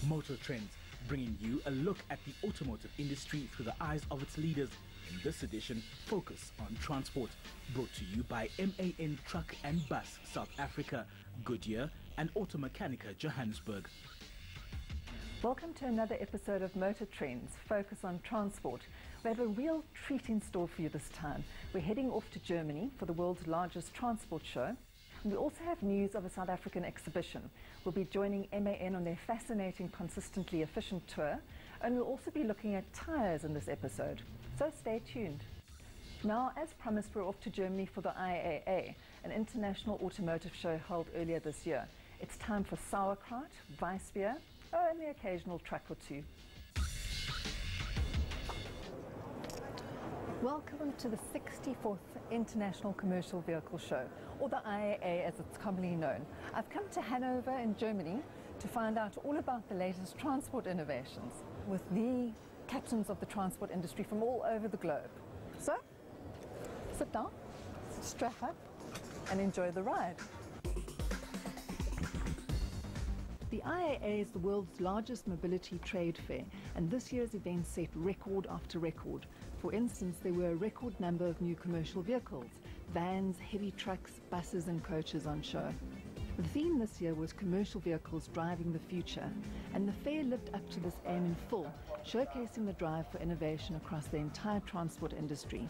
Motor Trends, bringing you a look at the automotive industry through the eyes of its leaders. In this edition, focus on transport. Brought to you by MAN Truck and Bus South Africa, Goodyear and Automechanika Johannesburg. Welcome to another episode of Motor Trends, focus on transport. We have a real treat in store for you this time. We're heading off to Germany for the world's largest transport show. We also have news of a South African exhibition. We'll be joining MAN on their fascinating, consistently efficient tour, and we'll also be looking at tyres in this episode. So stay tuned. Now, as promised, we're off to Germany for the IAA, an international automotive show held earlier this year. It's time for sauerkraut, Weissbier, and the occasional truck or two. Welcome to the 64th International Commercial Vehicle Show, or the IAA as it's commonly known. I've come to Hanover in Germany to find out all about the latest transport innovations with the captains of the transport industry from all over the globe. So, sit down, strap up, and enjoy the ride. The IAA is the world's largest mobility trade fair, and this year's event set record after record. For instance, there were a record number of new commercial vehicles, vans, heavy trucks, buses and coaches on show. The theme this year was commercial vehicles driving the future, and the fair lived up to this aim in full, showcasing the drive for innovation across the entire transport industry.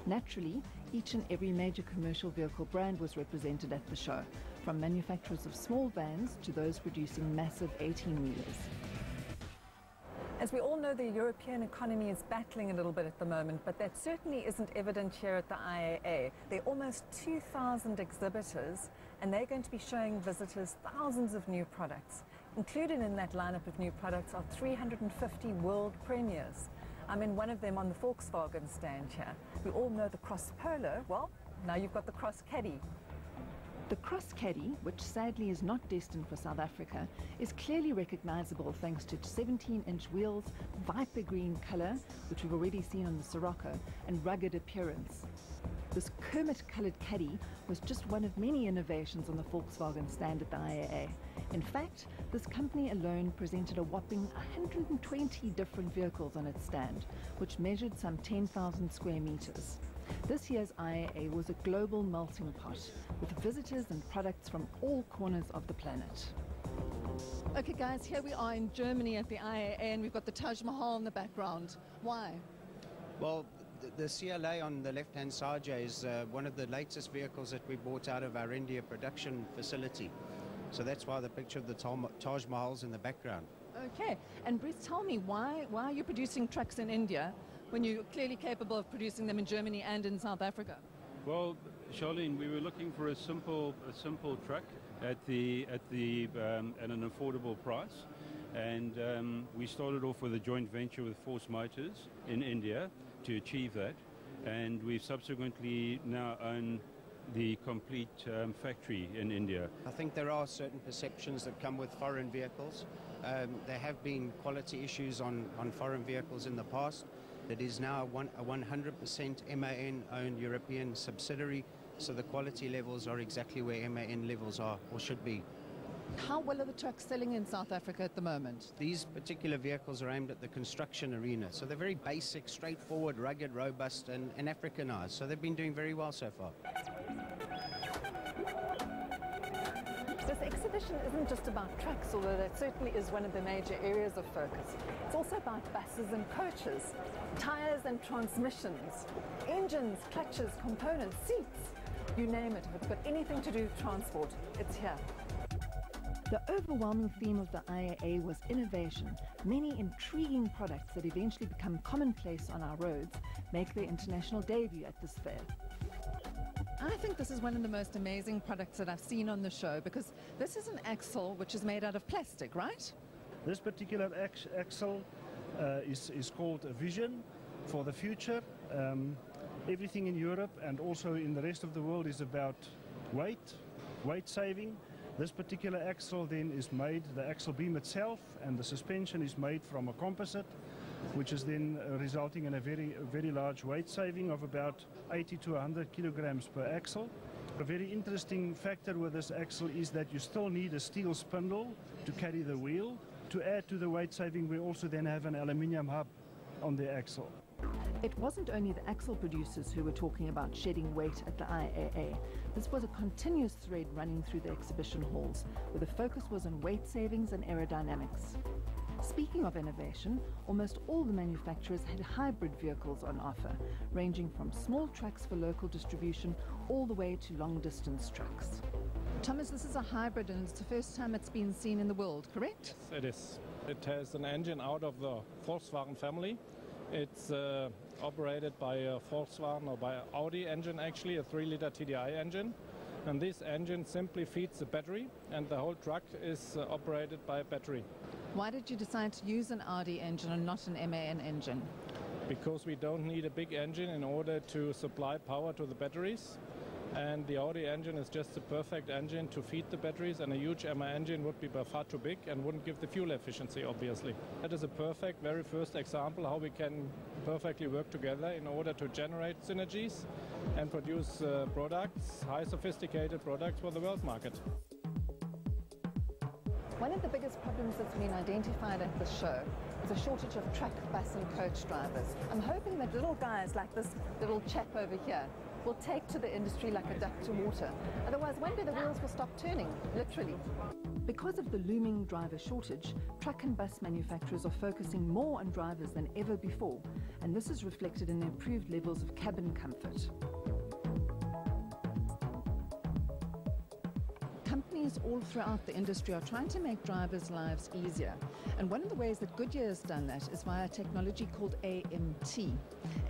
Naturally, each and every major commercial vehicle brand was represented at the show, from manufacturers of small vans to those producing massive 18-wheelers. As we all know, the European economy is battling a little bit at the moment, but that certainly isn't evident here at the IAA. There are almost 2,000 exhibitors, and they're going to be showing visitors thousands of new products. Included in that lineup of new products are 350 world premieres. I'm in one of them on the Volkswagen stand here. We all know the Cross Polo. Well, now you've got the Cross Caddy. The Cross Caddy, which sadly is not destined for South Africa, is clearly recognizable thanks to 17-inch wheels, viper green color, which we've already seen on the Sirocco, and rugged appearance. This Kermit-colored caddy was just one of many innovations on the Volkswagen stand at the IAA. In fact, this company alone presented a whopping 120 different vehicles on its stand, which measured some 10,000 square meters. This year's IAA was a global melting pot, with visitors and products from all corners of the planet. Okay guys, here we are in Germany at the IAA, and we've got the Taj Mahal in the background. Why? Well, the CLA on the left-hand side here is one of the latest vehicles that we bought out of our India production facility. So that's why the picture of the Taj Mahal's in the background. Okay, and Bruce, tell me, why are you producing trucks in India when you're clearly capable of producing them in Germany and in South Africa? Well, Charlene, we were looking for a simple truck at an affordable price, and we started off with a joint venture with Force Motors in India to achieve that, and we subsequently now own the complete factory in India. I think there are certain perceptions that come with foreign vehicles. There have been quality issues on foreign vehicles in the past. That is now a 100% MAN-owned European subsidiary, so the quality levels are exactly where MAN levels are or should be. How well are the trucks selling in South Africa at the moment? These particular vehicles are aimed at the construction arena, so they're very basic, straightforward, rugged, robust and Africanized, so they've been doing very well so far. This exhibition isn't just about trucks, although that certainly is one of the major areas of focus. It's also about buses and coaches, tyres and transmissions, engines, clutches, components, seats, you name it. If it's got anything to do with transport, it's here. The overwhelming theme of the IAA was innovation. Many intriguing products that eventually become commonplace on our roads make their international debut at this fair. I think this is one of the most amazing products that I've seen on the show, because this is an axle which is made out of plastic, right? This particular axle is called a Vision for the future. Everything in Europe and also in the rest of the world is about weight saving. This particular axle then is made, the axle beam itself and the suspension is made from a composite, which is then resulting in a very large weight saving of about 80 to 100 kilograms per axle. A very interesting factor with this axle is that you still need a steel spindle to carry the wheel, To add to the weight saving, we also then have an aluminium hub on the axle. It wasn't only the axle producers who were talking about shedding weight at the IAA. This was a continuous thread running through the exhibition halls, where the focus was on weight savings and aerodynamics. Speaking of innovation, almost all the manufacturers had hybrid vehicles on offer, ranging from small trucks for local distribution all the way to long-distance trucks. Thomas, this is a hybrid and it's the first time it's been seen in the world, correct? Yes, it is. It has an engine out of the Volkswagen family. It's operated by a Volkswagen or by an Audi engine, actually, a 3-liter TDI engine. And this engine simply feeds the battery, and the whole truck is operated by a battery. Why did you decide to use an Audi engine and not an MAN engine? Because we don't need a big engine in order to supply power to the batteries. And the Audi engine is just the perfect engine to feed the batteries, and a huge MAN engine would be by far too big and wouldn't give the fuel efficiency, obviously. That is a perfect, very first example how we can perfectly work together in order to generate synergies and produce products, high sophisticated products for the world market. One of the biggest problems that's been identified at the show is a shortage of truck, bus and coach drivers. I'm hoping that little guys like this little chap over here will take to the industry like a duck to water. Otherwise, one day the wheels will stop turning, literally. Because of the looming driver shortage, truck and bus manufacturers are focusing more on drivers than ever before, and this is reflected in the improved levels of cabin comfort. Companies all throughout the industry are trying to make drivers' lives easier. And one of the ways that Goodyear has done that is via technology called AMT.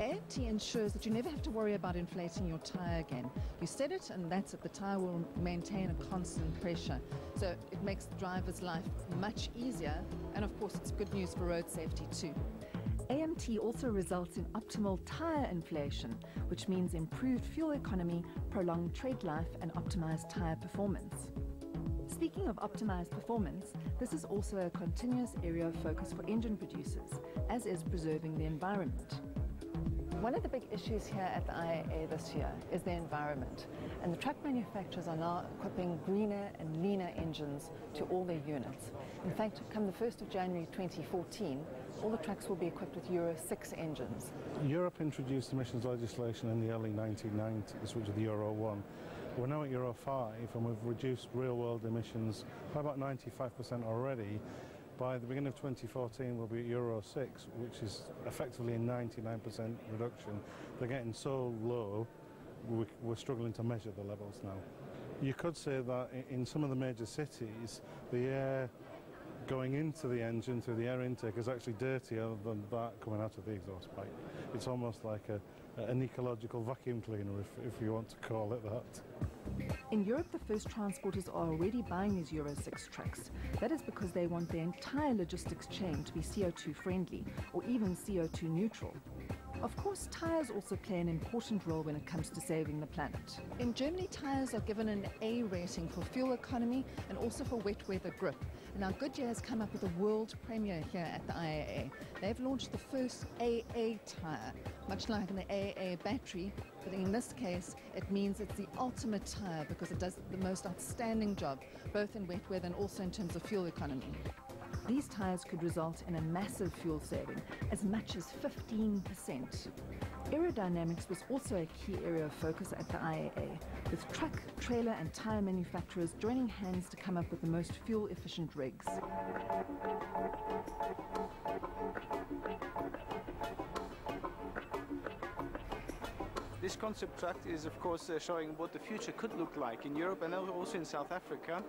AMT ensures that you never have to worry about inflating your tyre again. You set it and that's it. The tyre will maintain a constant pressure. So it makes the driver's life much easier. And of course, it's good news for road safety too. AMT also results in optimal tyre inflation, which means improved fuel economy, prolonged tread life and optimized tyre performance. Speaking of optimized performance, this is also a continuous area of focus for engine producers, as is preserving the environment. One of the big issues here at the IAA this year is the environment, and the truck manufacturers are now equipping greener and leaner engines to all their units. In fact, come the 1st of January 2014, all the trucks will be equipped with Euro 6 engines. Europe introduced emissions legislation in the early 1990s, which is the Euro 1. We're now at Euro 5 and we've reduced real-world emissions by about 95% already. By the beginning of 2014 we'll be at Euro 6, which is effectively a 99% reduction. They're getting so low, we're struggling to measure the levels now. You could say that in some of the major cities, the air going into the engine through the air intake is actually dirtier than that coming out of the exhaust pipe. It's almost like an ecological vacuum cleaner, if you want to call it that. In Europe, the first transporters are already buying these Euro 6 trucks. That is because they want their entire logistics chain to be CO2 friendly or even CO2 neutral. Of course, tyres also play an important role when it comes to saving the planet. In Germany, tyres are given an A rating for fuel economy and also for wet weather grip. Now, Goodyear has come up with a world premiere here at the IAA. They've launched the first AA tyre, much like an AA battery, but in this case, it means it's the ultimate tyre because it does the most outstanding job, both in wet weather and also in terms of fuel economy. These tyres could result in a massive fuel saving, as much as 15%. Aerodynamics was also a key area of focus at the IAA, with truck, trailer and tyre manufacturers joining hands to come up with the most fuel-efficient rigs. This concept truck is of course showing what the future could look like in Europe and also in South Africa.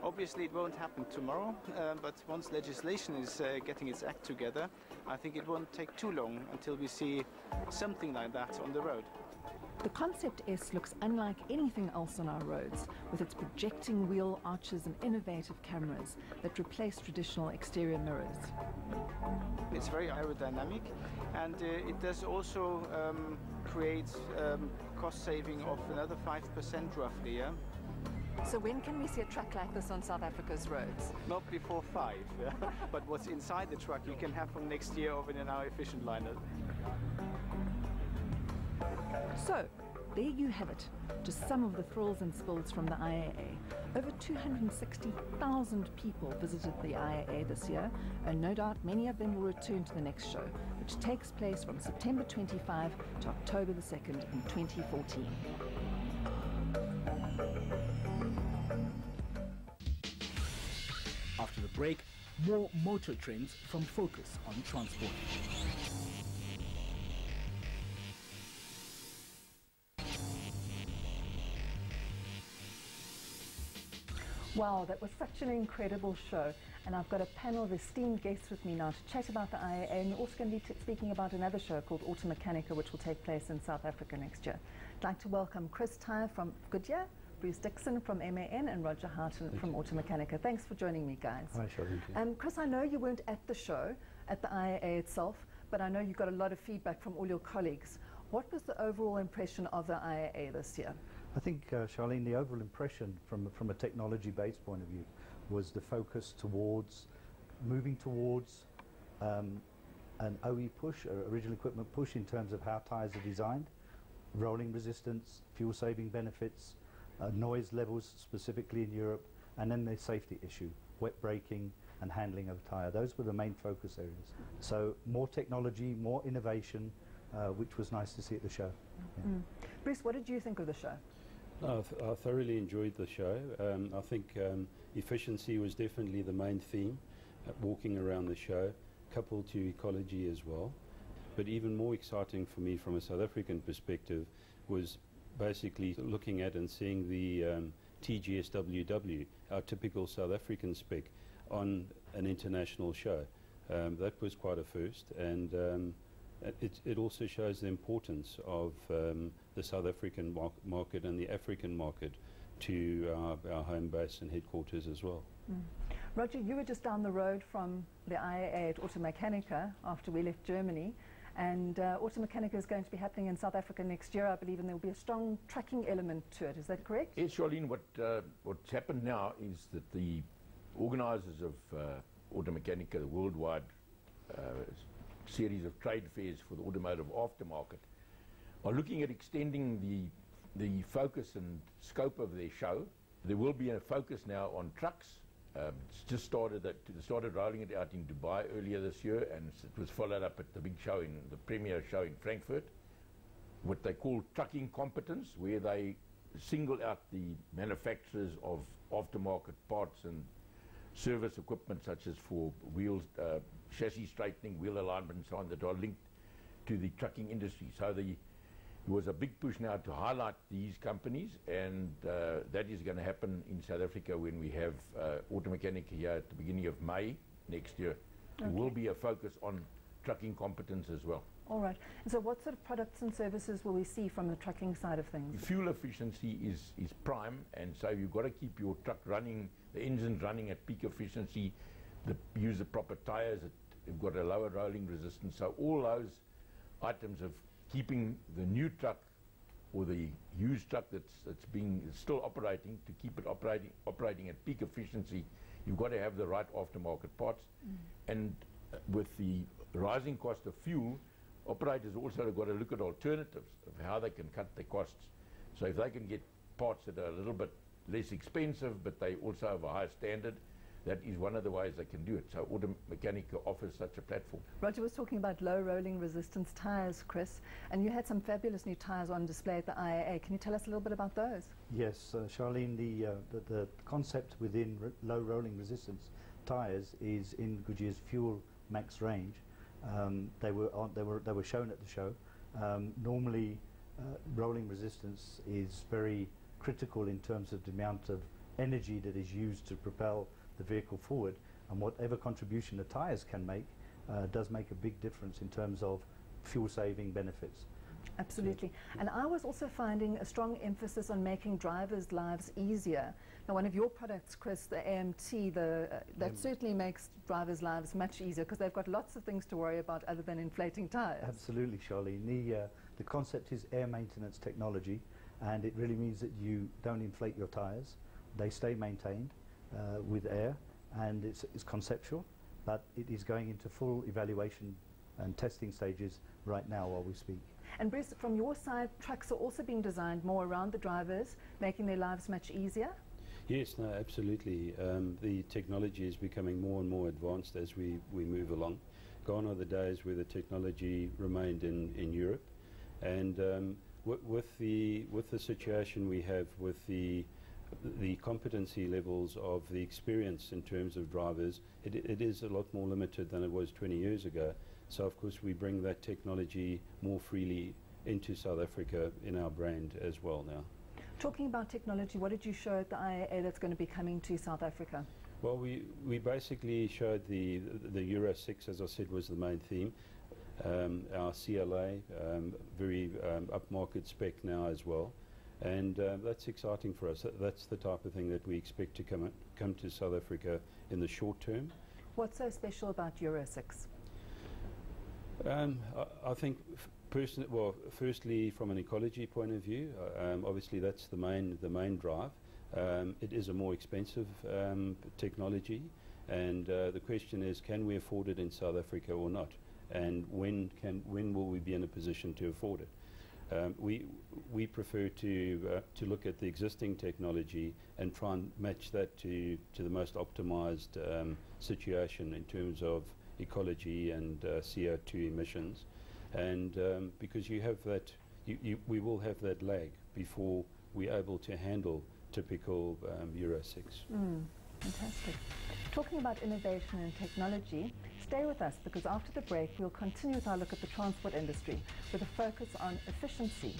Obviously it won't happen tomorrow, but once legislation is getting its act together, I think it won't take too long until we see something like that on the road. The Concept S looks unlike anything else on our roads, with its projecting wheel arches and innovative cameras that replace traditional exterior mirrors. It's very aerodynamic, and it does also create cost saving of another 5% roughly. Yeah? So when can we see a truck like this on South Africa's roads? Not before 5, but what's inside the truck you can have from next year of in our efficient lineup. So, there you have it, just some of the thrills and spills from the IAA. Over 260,000 people visited the IAA this year, and no doubt many of them will return to the next show, which takes place from September 25 to October the 2nd in 2014. After the break, more motor trends from Focus on Transport. Wow, that was such an incredible show, and I've got a panel of esteemed guests with me now to chat about the IAA, and we're also going to be speaking about another show called Automechanika, which will take place in South Africa next year. I'd like to welcome Chris Tyre from Goodyear, Bruce Dixon from MAN, and Roger Houghton from Automechanika. Thanks for joining me, guys. Hi, Charlene. Chris, I know you weren't at the show, at the IAA itself, but I know you got a lot of feedback from all your colleagues. What was the overall impression of the IAA this year? I think, Charlene, the overall impression from a technology-based point of view was the focus towards moving towards an OE push, or original equipment push, in terms of how tyres are designed, rolling resistance, fuel-saving benefits, noise levels specifically in Europe, and then the safety issue, wet braking and handling of a tyre. Those were the main focus areas. So more technology, more innovation, which was nice to see at the show. Yeah. Bruce, what did you think of the show? I thoroughly enjoyed the show. I think efficiency was definitely the main theme, walking around the show, coupled to ecology as well. But even more exciting for me from a South African perspective was basically looking at and seeing the TGSWW, our typical South African spec, on an international show. That was quite a first, and it also shows the importance of the South African market and the African market to our home base and headquarters as well. Roger, you were just down the road from the IAA at Automechanika after we left Germany, and Automechanika is going to be happening in South Africa next year, I believe, and there will be a strong trucking element to it. Is that correct? Yes, Charlene, what's happened now is that the organisers of Automechanika, the worldwide series of trade fairs for the automotive aftermarket, are looking at extending the focus and scope of their show. There will be a focus now on trucks. It's just started rolling it out in Dubai earlier this year, and it was followed up at the big show, the premier show in Frankfurt, what they call trucking competence, where they single out the manufacturers of aftermarket parts and service equipment, such as for wheels, chassis straightening, wheel alignment and so on, that are linked to the trucking industry. So there was a big push now to highlight these companies, and that is going to happen in South Africa when we have Automechanika here at the beginning of May next year. There will be a focus on trucking competence as well. All right. And so what sort of products and services will we see from the trucking side of things? Fuel efficiency is prime, and so you've got to keep your truck running, the engines running at peak efficiency, use the proper tyres, you've got a lower rolling resistance. So all those items of keeping the new truck or the used truck that's still operating, to keep it operating at peak efficiency, you've got to have the right aftermarket parts. And with the rising cost of fuel, operators also have got to look at alternatives of how they can cut their costs. So if they can get parts that are a little bit less expensive, but they also have a higher standard, that is one of the ways they can do it. So Automechanika offers such a platform. Roger was talking about low rolling resistance tyres, Chris, and you had some fabulous new tyres on display at the IAA. Can you tell us a little bit about those? Yes, Charlene, the concept within low rolling resistance tyres is in Goodyear's Fuel Max range. They were shown at the show. Normally, rolling resistance is very critical in terms of the amount of energy that is used to propel the vehicle forward, and whatever contribution the tyres can make does make a big difference in terms of fuel saving benefits. Absolutely. And I was also finding a strong emphasis on making drivers' lives easier. Now, one of your products, Chris, the AMT, that certainly makes drivers' lives much easier, because they've got lots of things to worry about other than inflating tyres. Absolutely, Charlene. The concept is air maintenance technology, and it really means that you don't inflate your tyres. They stay maintained with air, and it's conceptual, but it is going into full evaluation and testing stages right now while we speak. And Bruce, from your side, trucks are also being designed more around the drivers, making their lives much easier? Yes, no, absolutely. The technology is becoming more and more advanced as we move along. Gone are the days where the technology remained in Europe, and with the situation we have with the competency levels of the experience in terms of drivers, it is a lot more limited than it was 20 years ago. So of course we bring that technology more freely into South Africa in our brand as well now. Talking about technology, what did you show at the IAA that's going to be coming to South Africa? Well, we basically showed the Euro 6, as I said, was the main theme. Our CLA, very upmarket spec now as well. And that's exciting for us. That's the type of thing that we expect to come to South Africa in the short term. What's so special about Euro 6? I think, firstly, from an ecology point of view, obviously that's the main drive. It is a more expensive technology, and the question is, can we afford it in South Africa or not? And when will we be in a position to afford it? We prefer to look at the existing technology and try and match that to the most optimized situation in terms of ecology and CO2 emissions, and because you have that, we will have that lag before we're able to handle typical Euro 6. Fantastic. Talking about innovation and technology, stay with us, because after the break we'll continue with our look at the transport industry with a focus on efficiency.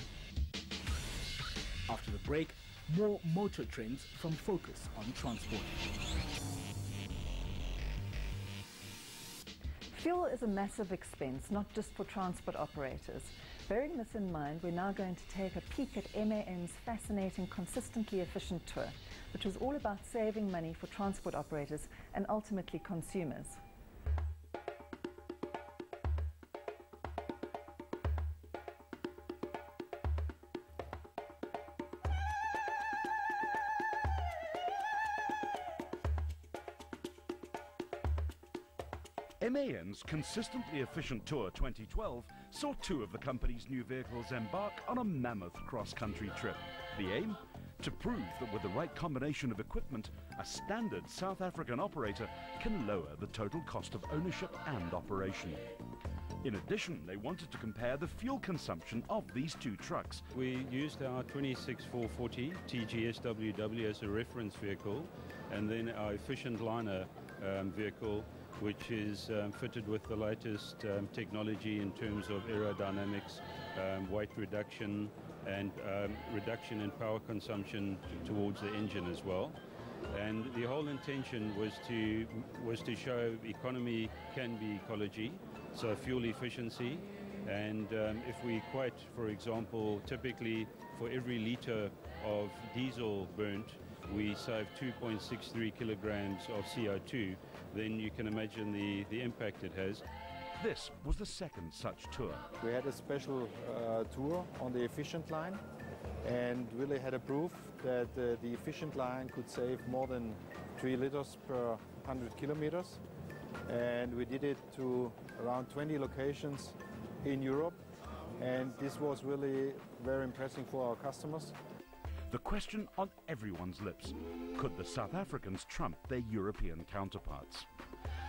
After the break, more motor trends from Focus on Transport. Fuel is a massive expense, not just for transport operators. Bearing this in mind, we're now going to take a peek at MAN's fascinating, consistently efficient tour, which was all about saving money for transport operators and ultimately consumers. MAN's Consistently Efficient Tour 2012 saw two of the company's new vehicles embark on a mammoth cross-country trip. The aim? To prove that with the right combination of equipment, a standard South African operator can lower the total cost of ownership and operation. In addition, they wanted to compare the fuel consumption of these two trucks. We used our 26440 TGSWW as a reference vehicle, and then our efficient liner vehicle, which is fitted with the latest technology in terms of aerodynamics, weight reduction, and reduction in power consumption towards the engine as well. And the whole intention was to show economy can be ecology, so fuel efficiency. And if we equate, for example, typically for every litre of diesel burnt, we save 2.63 kilograms of CO2, then you can imagine the impact it has. This was the second such tour. We had a special tour on the efficient line and really had a proof that the efficient line could save more than 3 liters per 100 kilometers. And we did it to around 20 locations in Europe, and this was really very impressive for our customers. The question on everyone's lips: could the South Africans trump their European counterparts?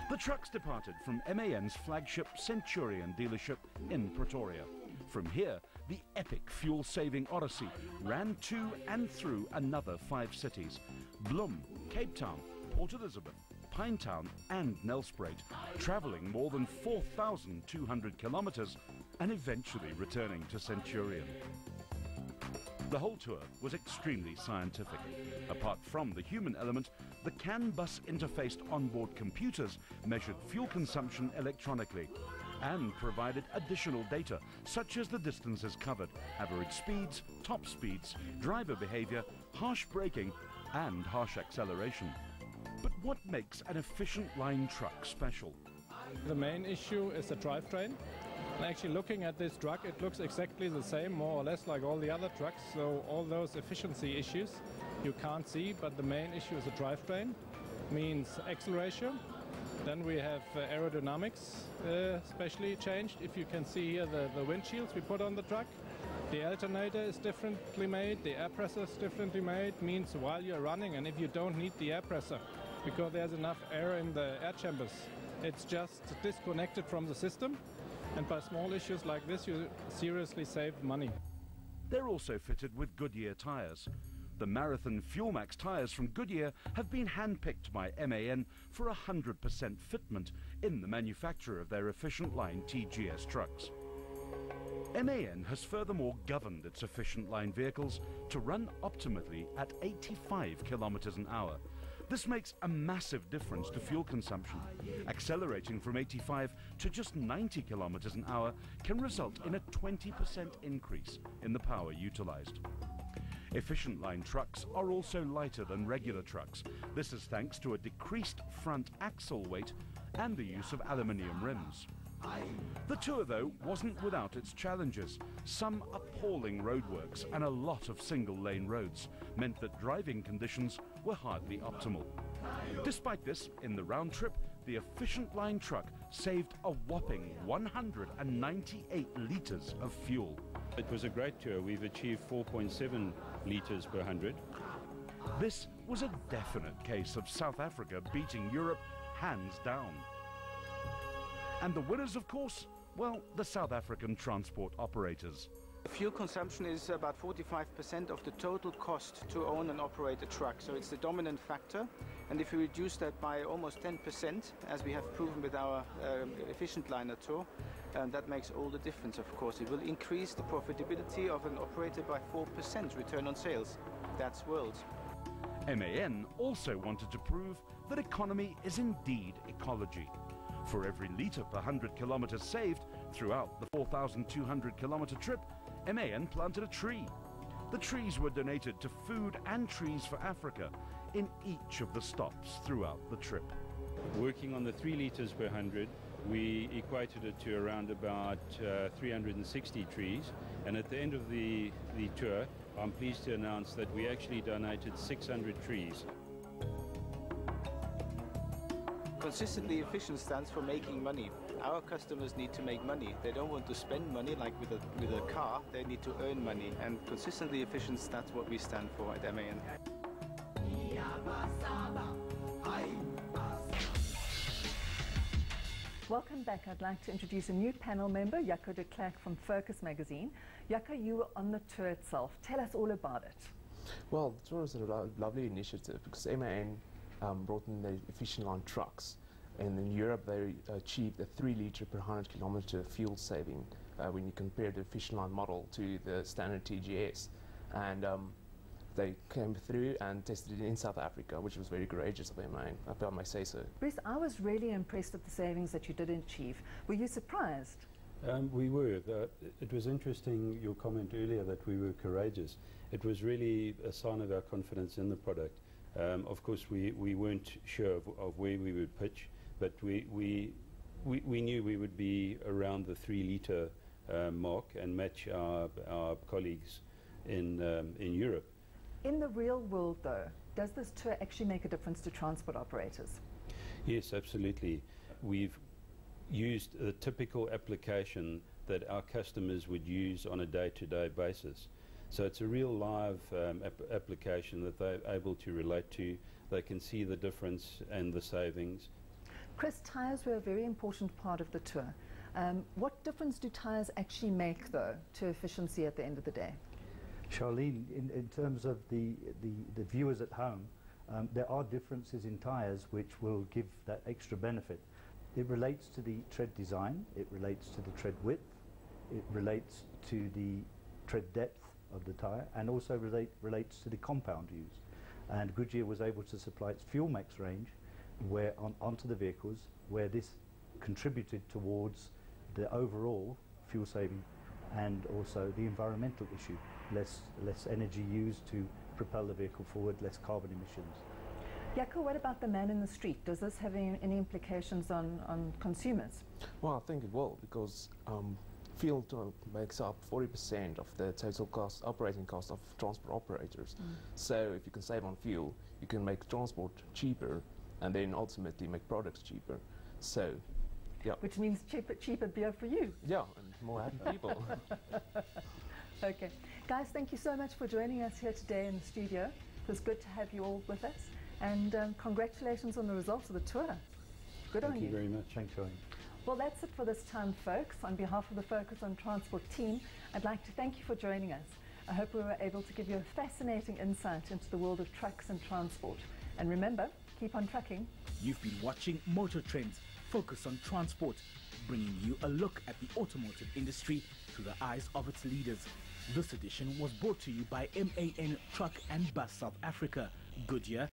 The trucks departed from MAN's flagship Centurion dealership in Pretoria. From here, the epic fuel-saving odyssey ran to and through another 5 cities: Bloem, Cape Town, Port Elizabeth, Pinetown and Nelspruit, travelling more than 4,200 kilometres and eventually returning to Centurion. The whole tour was extremely scientific. Apart from the human element, the CAN bus interfaced onboard computers measured fuel consumption electronically and provided additional data such as the distances covered, average speeds, top speeds, driver behavior, harsh braking and harsh acceleration. But what makes an efficient line truck special? The main issue is the drivetrain. And actually looking at this truck, it looks exactly the same, more or less like all the other trucks. So all those efficiency issues you can't see, but the main issue is the drivetrain, means axle ratio, Then we have aerodynamics specially changed. If you can see here the windshields we put on the truck. The alternator is differently made, the air pressure is differently made, means while you're running, and if you don't need the air pressure because there's enough air in the air chambers, it's just disconnected from the system, and by small issues like this you seriously save money. They're also fitted with Goodyear tyres. The Marathon FuelMax tyres from Goodyear have been handpicked by MAN for 100% fitment in the manufacture of their Efficient Line TGS trucks. MAN has furthermore governed its Efficient Line vehicles to run optimally at 85 kilometers an hour. This makes a massive difference to fuel consumption. Accelerating from 85 to just 90 kilometers an hour can result in a 20% increase in the power utilized. Efficient Line trucks are also lighter than regular trucks. This is thanks to a decreased front axle weight and the use of aluminium rims. The tour, though, wasn't without its challenges. Some appalling roadworks and a lot of single-lane roads meant that driving conditions were hardly optimal. Despite this, in the round trip, the Efficient Line truck saved a whopping 198 litres of fuel. It was a great tour. We've achieved 4.7 litres per 100. This was a definite case of South Africa beating Europe hands down. And the winners, of course, well, the South African transport operators. Fuel consumption is about 45% of the total cost to own and operate a truck, so it's the dominant factor. And if we reduce that by almost 10%, as we have proven with our Efficient Liner tour, that makes all the difference, of course. It will increase the profitability of an operator by 4% return on sales. That's world. MAN also wanted to prove that economy is indeed ecology. For every litre per 100 kilometres saved throughout the 4,200 kilometre trip, MAN planted a tree. The trees were donated to Food and Trees for Africa in each of the stops throughout the trip. Working on the 3 litres per 100, we equated it to around about 360 trees, and at the end of the tour, I'm pleased to announce that we actually donated 600 trees. Consistently efficient stands for making money. Our customers need to make money. They don't want to spend money like with a car. They need to earn money, and consistently efficient, that's what we stand for at MAN. Welcome back. I'd like to introduce a new panel member, Jaco de Klerk from Focus magazine. Jaco, you were on the tour itself. Tell us all about it. Well, the tour was a lovely initiative because MAN brought in the Efficient Line trucks, and in Europe they achieved a 3 litre per 100 kilometre fuel saving when you compare the Efficient Line model to the standard TGS. And they came through and tested it in South Africa, which was very courageous of MAN, if I may say so. Bruce, I was really impressed with the savings that you did achieve. Were you surprised? We were. It was interesting, your comment earlier that we were courageous. It was really a sign of our confidence in the product. Of course, we weren't sure of where we would pitch, but we knew we would be around the 3 litre mark and match our colleagues in Europe. In the real world, though, does this tour actually make a difference to transport operators? Yes, absolutely. We've used a typical application that our customers would use on a day-to-day basis. So it's a real live application that they're able to relate to. They can see the difference and the savings. Chris, tyres were a very important part of the tour. What difference do tyres actually make, though, to efficiency at the end of the day? Charlene, in terms of the viewers at home, there are differences in tyres which will give that extra benefit. It relates to the tread design, it relates to the tread width, it relates to the tread depth of the tyre, and also relates to the compound used. And Goodyear was able to supply its FuelMax range onto the vehicles, where this contributed towards the overall fuel saving and also the environmental issue. Less energy used to propel the vehicle forward, less carbon emissions. Jaco, what about the man in the street? Does this have any implications on consumers? Well, I think it will, because fuel makes up 40% of the total cost, operating cost of transport operators. So if you can save on fuel, you can make transport cheaper and then ultimately make products cheaper. So, yeah. Which means cheaper beer for you. Yeah, and more happy people. Okay. Guys, thank you so much for joining us here today in the studio. It was good to have you all with us. And congratulations on the results of the tour. Good on you. Thank you very much. Thanks, Joey. Well, that's it for this time, folks. On behalf of the Focus on Transport team, I'd like to thank you for joining us. I hope we were able to give you a fascinating insight into the world of trucks and transport. And remember, keep on trucking. You've been watching Motor Trends, Focus on Transport, bringing you a look at the automotive industry through the eyes of its leaders. This edition was brought to you by MAN Truck and Bus South Africa, Goodyear,